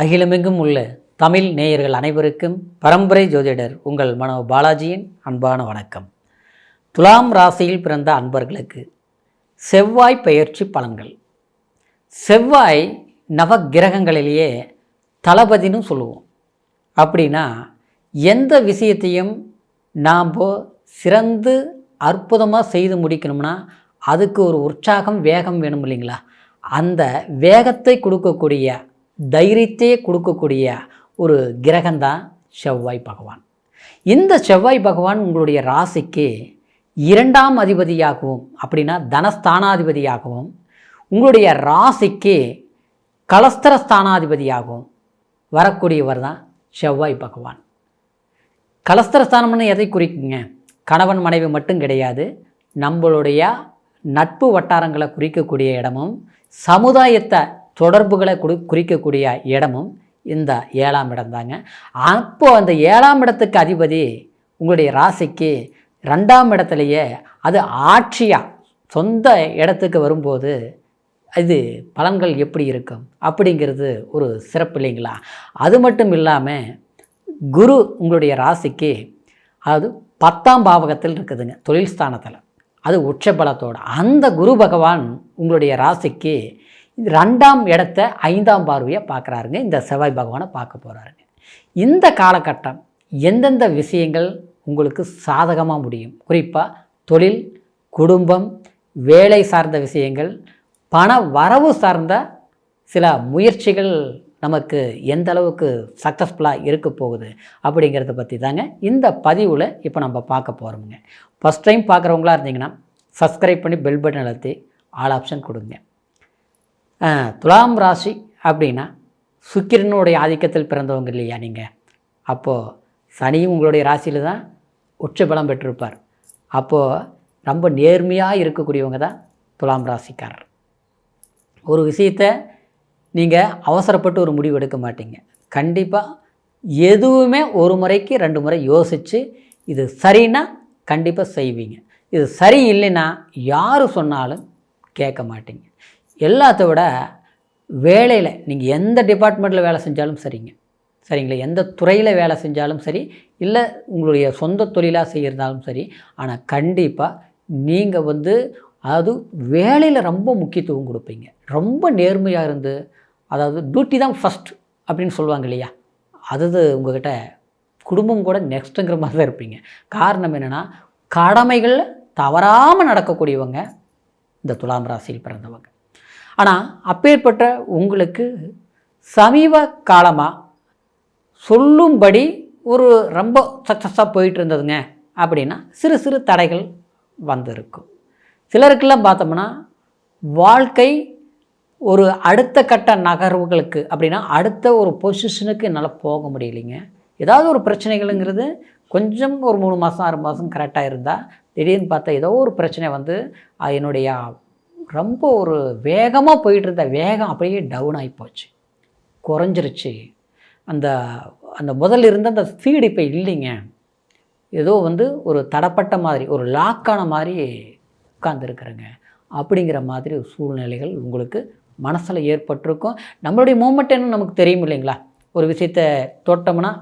அகிலமெங்கும் உள்ள தமிழ் நேயர்கள் அனைவருக்கும் பரம்பரை ஜோதிடர் உங்கள் மனோ பாலாஜியின் அன்பான வணக்கம். துலாம் ராசியில் பிறந்த அன்பர்களுக்கு செவ்வாய் பெயர்ச்சி பலன்கள். செவ்வாய் நவகிரகங்களிலேயே தளபதினு சொல்லுவோம். அப்படின்னா எந்த விஷயத்தையும் நாம் சிறந்து அற்புதமாக செய்து முடிக்கணும்னா அதுக்கு ஒரு உற்சாகம் வேகம் வேணும் இல்லைங்களா? அந்த வேகத்தை கொடுக்கக்கூடிய தைரியத்தையே கொடுக்கக்கூடிய ஒரு கிரகம்தான் செவ்வாய் பகவான். இந்த செவ்வாய் பகவான் உங்களுடைய ராசிக்கு 2ஆம் அதிபதியாகவும், அப்படின்னா தனஸ்தானாதிபதியாகவும், உங்களுடைய ராசிக்கு கலஸ்தர ஸ்தானாதிபதியாகவும் வரக்கூடியவர் தான் செவ்வாய் பகவான். கலஸ்தரஸ்தானம்னு எதை குறிக்குங்க? கணவன் மனைவி மட்டும் கிடையாது, நம்மளுடைய நட்பு வட்டாரங்களை குறிக்கக்கூடிய இடமும், சமுதாயத்தை தொடர்புகளை குறிக்கக்கூடிய இடமும் இந்த 7ஆம் இடம் தாங்க. அப்போது அந்த 7ஆம் இடத்துக்கு அதிபதி உங்களுடைய ராசிக்கு 2ஆம் இடத்துலையே அது ஆட்சியாக சொந்த இடத்துக்கு வரும்போது இது பலன்கள் எப்படி இருக்கும் அப்படிங்கிறது ஒரு சிறப்பு இல்லைங்களா? அது மட்டும் இல்லாமல் குரு உங்களுடைய ராசிக்கு அதாவது 10ஆம் பாவகத்தில் இருக்குதுங்க, தொழில் ஸ்தானத்தில். அது உச்ச பலத்தோடு அந்த குரு பகவான் உங்களுடைய ராசிக்கு 2ஆம் இடத்தை 5ஆம் பார்வையாக பார்க்குறாருங்க. இந்த செவ்வாய் பகவானை பார்க்க போகிறாருங்க. இந்த காலகட்டம் எந்தெந்த விஷயங்கள் உங்களுக்கு சாதகமாக முடியும்? குறிப்பாக தொழில், குடும்பம், வேலை சார்ந்த விஷயங்கள், பண வரவு சார்ந்த சில முயற்சிகள் நமக்கு எந்த அளவுக்கு சக்ஸஸ்ஃபுல்லாக இருக்க போகுது அப்படிங்கிறத பற்றி தாங்க இந்த பதிவில் இப்போ நம்ம பார்க்க போகிறோமுங்க. ஃபஸ்ட் டைம் பார்க்குறவங்களா இருந்தீங்கன்னா சப்ஸ்கிரைப் பண்ணி பெல் பட்டன் அழுத்தி ஆல் ஆப்ஷன் கொடுங்க. துலாம் ராசி அப்படின்னா சுக்கிரனுடைய ஆதிக்கத்தில் பிறந்தவங்க இல்லையா நீங்கள்? அப்போது சனியும் உங்களுடைய ராசியில் தான் உச்ச பலம் பெற்றிருப்பார். அப்போது ரொம்ப நேர்மையாக இருக்கக்கூடியவங்க தான் துலாம் ராசிக்காரர். ஒரு விஷயத்தை நீங்கள் அவசரப்பட்டு ஒரு முடிவு எடுக்க மாட்டீங்க. கண்டிப்பாக எதுவுமே ஒரு முறைக்கு 2 முறை யோசித்து இது சரின்னா கண்டிப்பாக செய்வீங்க. இது சரி இல்லைன்னா யார் சொன்னாலும் கேட்க மாட்டீங்க. எல்லாத்த விட வேலையில் நீங்கள் எந்த டிபார்ட்மெண்ட்டில் வேலை செஞ்சாலும் சரிங்களா, எந்த துறையில் வேலை செஞ்சாலும் சரி, இல்லை உங்களுடைய சொந்த தொழிலாக செய்கிறதாலும் சரி, ஆனால் கண்டிப்பாக நீங்கள் அதாவது வேலையில் ரொம்ப முக்கியத்துவம் கொடுப்பீங்க. ரொம்ப நேர்மையாக இருந்து, அதாவது டியூட்டி தான் ஃபஸ்ட் அப்படின்னு சொல்லுவாங்க இல்லையா? அது உங்கள்கிட்ட குடும்பம் கூட நெக்ஸ்ட்டுங்கிற மாதிரி தான் இருப்பீங்க. காரணம் என்னென்னா கடமைகள் தவறாமல் நடக்கக்கூடியவங்க இந்த துலாம் ராசியில் பிறந்தவங்க. ஆனால் அப்பேற்பட்ட உங்களுக்கு சமீப காலமாக சொல்லும்படி ஒரு ரொம்ப சக்ஸஸாக போயிட்டு இருந்ததுங்க அப்படின்னா சிறு சிறு தடைகள் வந்திருக்கும். சிலருக்கெல்லாம் பார்த்தோம்னா வாழ்க்கை ஒரு அடுத்த கட்ட நகர்வுகளுக்கு அப்படின்னா அடுத்த ஒரு பொசிஷனுக்கு என்னால் போக முடியலைங்க. ஏதாவது ஒரு பிரச்சனைகளுங்கிறது கொஞ்சம் ஒரு 3 மாதம் 6 மாதம் கரெக்டாக இருந்தால் திடீர்னு பார்த்தா ஏதோ ஒரு பிரச்சனை என்னுடைய ரொம்ப ஒரு வேகமாக போயிட்டு இருந்த வேகம் அப்படியே டவுன் ஆகி போச்சு, குறைஞ்சிருச்சு. அந்த அந்த முதல்ல இருந்த அந்த ஸ்பீடு இப்போ இல்லைங்க. ஏதோ ஒரு தடப்பட்ட மாதிரி, ஒரு லாக்கான மாதிரி உட்கார்ந்துருக்குறேங்க அப்படிங்கிற மாதிரி ஒரு சூழ்நிலைகள் உங்களுக்கு மனசில் ஏற்பட்டிருக்கும். நம்மளுடைய மூமெண்ட் என்ன நமக்கு தெரியும் இல்லைங்களா? ஒரு விஷயத்தை தொட்டோம்னா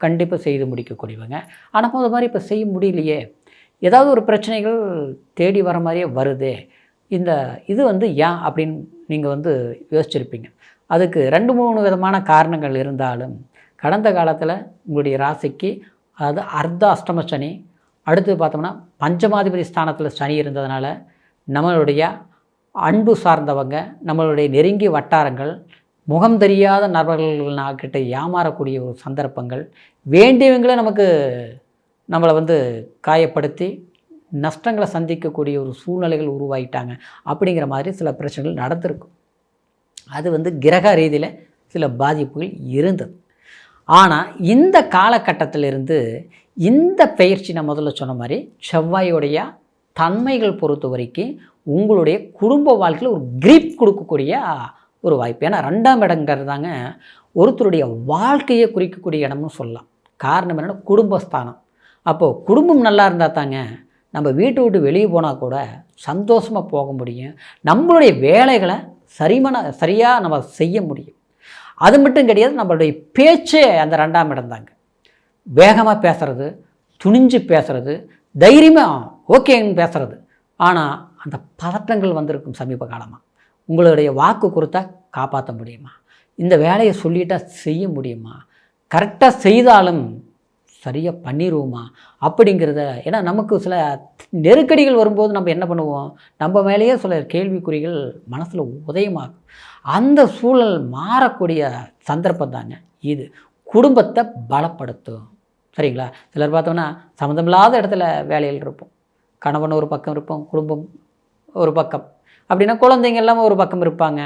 கண்டிப்பாக செய்து முடிக்கக்கூடியவங்க. ஆனால் அது மாதிரி இப்போ செய்ய முடியலையே, ஏதாவது ஒரு பிரச்சனைகள் தேடி வர மாதிரியே வருது. இது ஏன் அப்படின்னு நீங்கள் யோசிச்சிருப்பீங்க. அதுக்கு 2-3 விதமான காரணங்கள் இருந்தாலும் கடந்த காலத்தில் உங்களுடைய ராசிக்கு அதாவது அர்த்த அஷ்டம சனி, அடுத்து பார்த்தோம்னா பஞ்சமாதிபதி ஸ்தானத்தில் சனி இருந்ததுனால நம்மளுடைய அன்பு சார்ந்தவங்க, நம்மளுடைய நெருங்கிய வட்டாரங்கள், முகம் தெரியாத நபர்கள்கிட்ட ஏமாறக்கூடிய ஒரு சந்தர்ப்பங்கள், வேண்டியவங்களே நம்மளை காயப்படுத்தி நஷ்டங்களை சந்திக்கக்கூடிய ஒரு சூழ்நிலைகள் உருவாகிட்டாங்க அப்படிங்கிற மாதிரி சில பிரச்சனைகள் நடந்திருக்கும். அது கிரக ரீதியில் சில பாதிப்புகள் இருந்தது. ஆனால் இந்த காலகட்டத்திலிருந்து இந்த பயிற்சி நான் முதல்ல சொன்ன மாதிரி செவ்வாயுடைய தன்மைகள் பொறுத்த வரைக்கும் உங்களுடைய குடும்ப வாழ்க்கையில் ஒரு கிரிப் கொடுக்கக்கூடிய ஒரு வாய்ப்பு. ஏன்னா 2ஆம் இடங்கிறது தாங்க ஒருத்தருடைய வாழ்க்கையை குறிக்கக்கூடிய இடம்னு சொல்லலாம். காரணம் என்னென்னா குடும்பஸ்தானம். அப்போது குடும்பம் நல்லா இருந்தால் தாங்க நம்ம வீட்டை விட்டு வெளியே போனால் கூட சந்தோஷமாக போக முடியும். நம்மளுடைய வேலைகளை சரியாக நம்ம செய்ய முடியும். அது மட்டும் கிடையாது, நம்மளுடைய பேச்சே அந்த 2ஆம் இடம் தாங்க. வேகமாக பேசுகிறது, துணிஞ்சு பேசுகிறது, தைரியமாக ஓகேன்னு பேசுகிறது. ஆனால் அந்த பதட்டங்கள் வந்திருக்கும் சமீப காலமாக. உங்களுடைய வாக்கு கொடுத்தா காப்பாற்ற முடியுமா? இந்த வேலையை சொல்லிட்டால் செய்ய முடியுமா? கரெக்டாக செய்தாலும் சரியாக பண்ணிடுவோமா அப்படிங்கிறத. ஏன்னா நமக்கு சில நெருக்கடிகள் வரும்போது நம்ம என்ன பண்ணுவோம், நம்ம மேலேயே சில கேள்விக்குறிகள் மனசில் உதயமாகும். அந்த சூழல் மாறக்கூடிய சந்தர்ப்பம் தாங்க இது. குடும்பத்தை பலப்படுத்தும். சரிங்களா? சிலர் பார்த்தோம்னா சம்மந்தமில்லாத இடத்துல வேலையில் இருப்போம். கணவன் ஒரு பக்கம் இருப்போம், குடும்பம் ஒரு பக்கம், அப்படின்னா குழந்தைங்க எல்லாமே ஒரு பக்கம் இருப்பாங்க,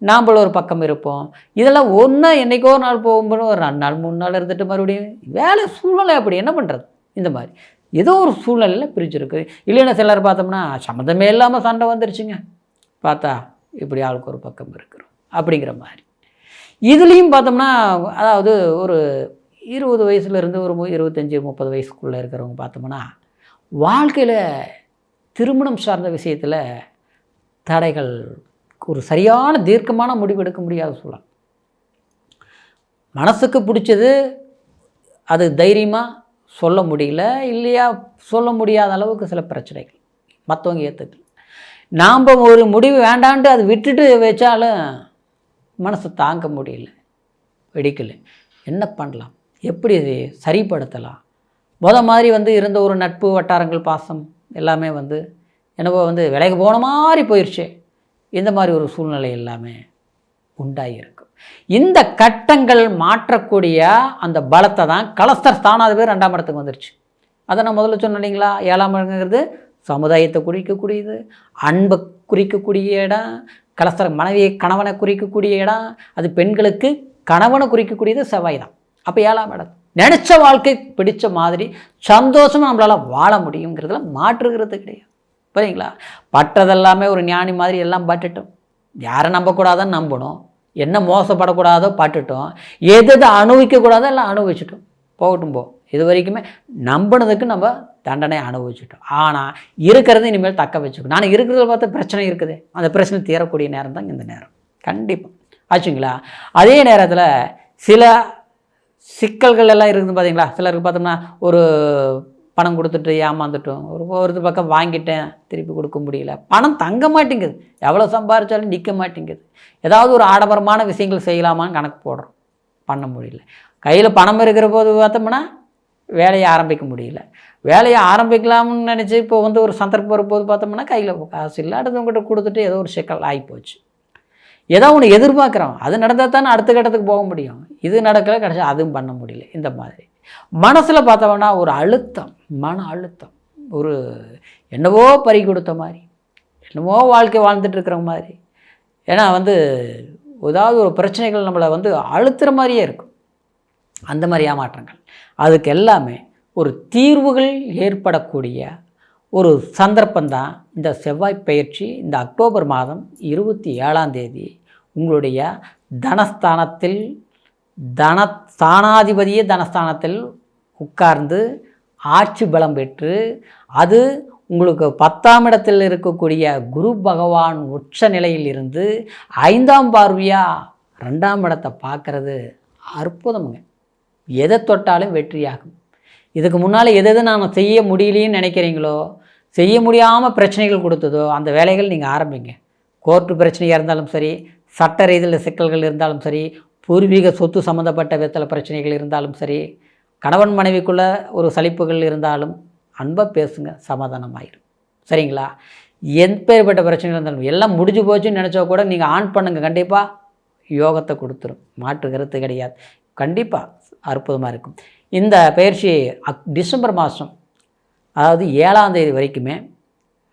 நாம்பளும் ஒரு பக்கம் இருப்போம். இதெல்லாம் ஒன்றா என்றைக்கோ ஒரு நாள் போகும்போது ஒரு 2 நாள் 3 நாள் இருந்துட்டு மறுபடியும் வேலை சூழ்நிலை அப்படி என்ன பண்ணுறது? இந்த மாதிரி ஏதோ ஒரு சூழ்நிலையில் பிரிச்சுருக்கு. இல்லைன்னா சிலர் பார்த்தோம்னா சம்மந்தமே இல்லாமல் சண்டை வந்துருச்சுங்க, பார்த்தா இப்படி ஆளுக்கு ஒரு பக்கம் இருக்கிறோம் அப்படிங்கிற மாதிரி. இதுலேயும் பார்த்தோம்னா அதாவது ஒரு 20 வயசுலேருந்து ஒரு 25-30 வயசுக்குள்ளே இருக்கிறவங்க பார்த்தோம்னா வாழ்க்கையில் திருமணம் சார்ந்த விஷயத்தில் தடைகள், ஒரு சரியான தீர்க்கமான முடிவு எடுக்க முடியாத சூழல். மனசுக்கு பிடிச்சது அது தைரியமாக சொல்ல முடியல, இல்லையா சொல்ல முடியாத அளவுக்கு சில பிரச்சனைகள் மற்றவங்க ஏற்றுக்கல. நாம் ஒரு முடிவு வேண்டான்ட்டு அது விட்டுட்டு வச்சாலும் மனசு தாங்க முடியல, வெடிக்கலை. என்ன பண்ணலாம், எப்படி இது சரிப்படுத்தலாம்? மாதிரி இருந்த ஒரு நட்பு வட்டாரங்கள் பாசம் எல்லாமே என்னவோ விலைக்கு போன மாதிரி போயிடுச்சு. இந்த மாதிரி ஒரு சூழ்நிலை எல்லாமே உண்டாகியிருக்கும். இந்த கட்டங்கள் மாற்றக்கூடிய அந்த பலத்தை தான் கலஸ்தர் ஸ்தானாதிபதி 2ஆம் இடத்துக்கு வந்துருச்சு. அதை நான் முதல்ல சொன்னேன் இல்லைங்களா? 7ஆம் இடங்கிறது சமுதாயத்தை குறிக்கக்கூடியது, அன்பை குறிக்கக்கூடிய இடம். கலஸ்தர் மனைவியை கணவனை குறிக்கக்கூடிய இடம். அது பெண்களுக்கு கணவனை குறிக்கக்கூடியது செவ்வாய் தான். அப்போ 7ஆம் இடம் நினச்ச வாழ்க்கை பிடிச்ச மாதிரி சந்தோஷமாக நம்மளால் வாழ முடியுங்கிறதுல மாற்றுகிறது கிடையாது. புரியுங்களா? பட்டதெல்லாமே ஒரு ஞானி மாதிரி எல்லாம் பட்டுட்டோம். யாரை நம்பக்கூடாதுன்னு நம்பணும், என்ன மோசப்படக்கூடாதோ பட்டுட்டோம், எது அனுபவிக்கக்கூடாதோ எல்லாம் அனுபவிச்சிட்டோம். போகட்டும் போ, இது வரைக்குமே நம்பினதுக்கு நம்ம தண்டனை அனுபவிச்சிட்டோம். ஆனால் இருக்கிறது இனிமேல் தக்க வச்சுக்கணும். நான் இருக்கிறத பார்த்து பிரச்சனை இருக்குது, அந்த பிரச்சனை தீரக்கூடிய நேரம் தான் இந்த நேரம் கண்டிப்பாக ஆச்சுங்களா? அதே நேரத்தில் சில சிக்கல்கள் எல்லாம் இருக்குது பார்த்தீங்களா? சிலருக்கு பார்த்தோம்னா ஒரு பணம் கொடுத்துட்டு ஏமாந்துட்டோம், ஒரு பக்கம் வாங்கிட்டேன் திருப்பி கொடுக்க முடியல, பணம் தங்க மாட்டேங்குது, எவ்வளோ சம்பாதிச்சாலும் நிற்க மாட்டேங்குது. ஏதாவது ஒரு ஆடம்பரமான விஷயங்கள் செய்யலாமான்னு கணக்கு போடுறோம், பண்ண முடியல. கையில் பணம் இருக்கிற போது பார்த்தோம்னா வேலையை ஆரம்பிக்க முடியல. வேலையை ஆரம்பிக்கலாம்னு நினச்சி இப்போ ஒரு சந்தர்ப்பம் வரும்போது பார்த்தோம்னா கையில் காசு இல்லை, அடுத்தவங்ககிட்ட கொடுத்துட்டு ஏதோ ஒரு சிக்கல் ஆகிப்போச்சு. ஏதோ ஒன்று எதிர்பார்க்குறோம், அது நடந்தால் தானே அடுத்த கட்டத்துக்கு போக முடியும். இது நடக்கலை, கடைசி அதுவும் பண்ண முடியல. இந்த மாதிரி மனசில் பார்த்தோம்னா ஒரு அழுத்தம், மன அழுத்தம், ஒரு என்னவோ பறி கொடுத்த மாதிரி, என்னவோ வாழ்க்கை வாழ்ந்துட்டுருக்கிற மாதிரி. ஏன்னா ஏதாவது ஒரு பிரச்சனைகள் நம்மளை அழுத்துகிற மாதிரியே இருக்கும். அந்த மாதிரி ஏமாற்றங்கள், அதுக்கு எல்லாமே ஒரு தீர்வுகள் ஏற்படக்கூடிய ஒரு சந்தர்ப்பந்தான் இந்த செவ்வாய் பயிற்சி. இந்த அக்டோபர் மாதம் 27ஆம் தேதி உங்களுடைய தனஸ்தானத்தில், தனஸ்தானாதிபதியே தனஸ்தானத்தில் உட்கார்ந்து ஆட்சி பலம் பெற்று, அது உங்களுக்கு 10ஆம் இடத்தில் இருக்கக்கூடிய குரு பகவான் உச்ச நிலையில் இருந்து 5ஆம் பார்வையாக 2ஆம் இடத்தை பார்க்குறது அற்புதமுங்க. எதை தொட்டாலும் வெற்றியாகும். இதுக்கு முன்னால் எது நான் செய்ய முடியலேன்னு நினைக்கிறீங்களோ, செய்ய முடியாமல் பிரச்சனைகள் கொடுத்ததோ அந்த வேலைகள் நீங்கள் ஆரம்பிங்க. கோர்ட்டு பிரச்சனையாக இருந்தாலும் சரி, சட்ட ரீதியில் சிக்கல்கள் இருந்தாலும் சரி, பூர்வீக சொத்து சம்மந்தப்பட்ட விதத்தில் பிரச்சனைகள் இருந்தாலும் சரி, கணவன் மனைவிக்குள்ளே ஒரு சலிப்புகள் இருந்தாலும் அன்பாக பேசுங்க, சமாதானமாயிடும். சரிங்களா? எப்பேற்பட்ட பிரச்சனைகள் இருந்தாலும் எல்லாம் முடிஞ்சு போச்சுன்னு நினச்சா கூட நீங்கள் ஆன் பண்ணுங்கள், கண்டிப்பாக யோகத்தை கொடுத்துரும், மாற்று கருத்து கிடையாது. கண்டிப்பாக அற்புதமாக இருக்கும். இந்த பயிற்சி டிசம்பர் மாதம், அதாவது 7ஆம் தேதி வரைக்குமே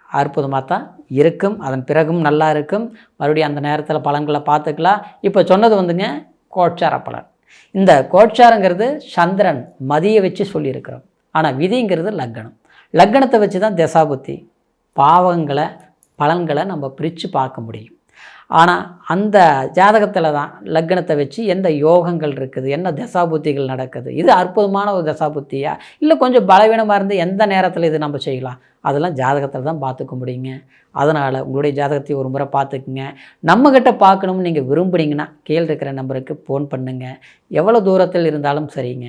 அற்புதமாக தான் இருக்கும். அதன் பிறகும் நல்லா இருக்கும். மறுபடியும் அந்த நேரத்தில் பலன்களை பார்த்துக்கலாம். இப்போ சொன்னது கோட்சார பலன். இந்த கோட்சாரங்கிறது சந்திரன் மதியை வச்சு சொல்லியிருக்கிறோம். ஆனால் விதிங்கிறது லக்னம். லக்னத்தை வச்சு தான் தசாபுத்தி பாவங்களை பலன்களை நம்ம பிரித்து பார்க்க முடியும். ஆனால் அந்த ஜாதகத்தில் தான் லக்னத்தை வச்சு எந்த யோகங்கள் இருக்குது, என்ன தசாபுத்திகள் நடக்குது, இது அற்புதமான ஒரு தசாபுத்தியா இல்லை கொஞ்சம் பலவீனமாக இருந்து எந்த நேரத்தில் இது நம்ம செய்யலாம், அதெல்லாம் ஜாதகத்தில் தான் பார்த்துக்க முடியுங்க. அதனால் உங்களுடைய ஜாதகத்தை ஒரு முறை பார்த்துக்குங்க. நம்மக்கிட்ட பார்க்கணும்னு நீங்கள் விரும்புனீங்கன்னா கீழே இருக்கிற நம்பருக்கு ஃபோன் பண்ணுங்கள். எவ்வளோ தூரத்தில் இருந்தாலும் சரிங்க.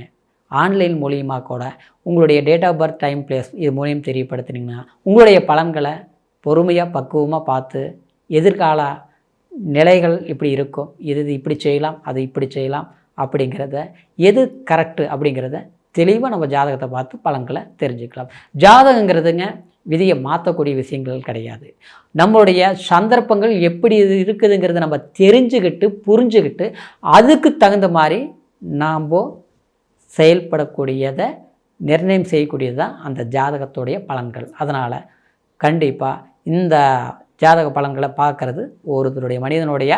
ஆன்லைன் மூலியமாக கூட உங்களுடைய date of birth, time, place இது மூலியம் தெரியப்படுத்தினீங்கன்னா உங்களுடைய பலன்களை பொறுமையாக பக்குவமாக பார்த்து எதிர்கால நிலைகள் இப்படி இருக்கும், இது இப்படி செய்யலாம், அது இப்படி செய்யலாம் அப்படிங்கிறத, எது கரெக்டு அப்படிங்கிறத தெளிவாக நம்ம ஜாதகத்தை பார்த்து பலன்களை தெரிஞ்சுக்கலாம். ஜாதகங்கிறதுங்க விதியை மாற்றக்கூடிய விஷயங்கள் கிடையாது. நம்மளுடைய சந்தர்ப்பங்கள் எப்படி இது இருக்குதுங்கிறத நம்ம தெரிஞ்சுக்கிட்டு புரிஞ்சுக்கிட்டு அதுக்கு தகுந்த மாதிரி நாம் செயல்படக்கூடியதை நிர்ணயம் செய்யக்கூடியது தான் அந்த ஜாதகத்துடைய பலன்கள். அதனால் கண்டிப்பாக இந்த ஜாதக பலன்களை பார்க்குறது ஒருத்தருடைய மனிதனுடைய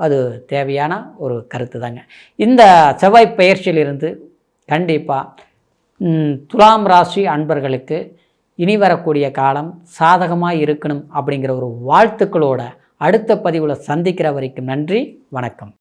அது தேவையான ஒரு கருத்து தாங்க. இந்த செவ்வாய் பெயர்ச்சியிலிருந்து கண்டிப்பாக துலாம் ராசி அன்பர்களுக்கு இனி வரக்கூடிய காலம் சாதகமாக இருக்கணும் அப்படிங்கிற ஒரு வாழ்த்துக்களோட அடுத்த பதிவில் சந்திக்கிற வரைக்கும் நன்றி, வணக்கம்.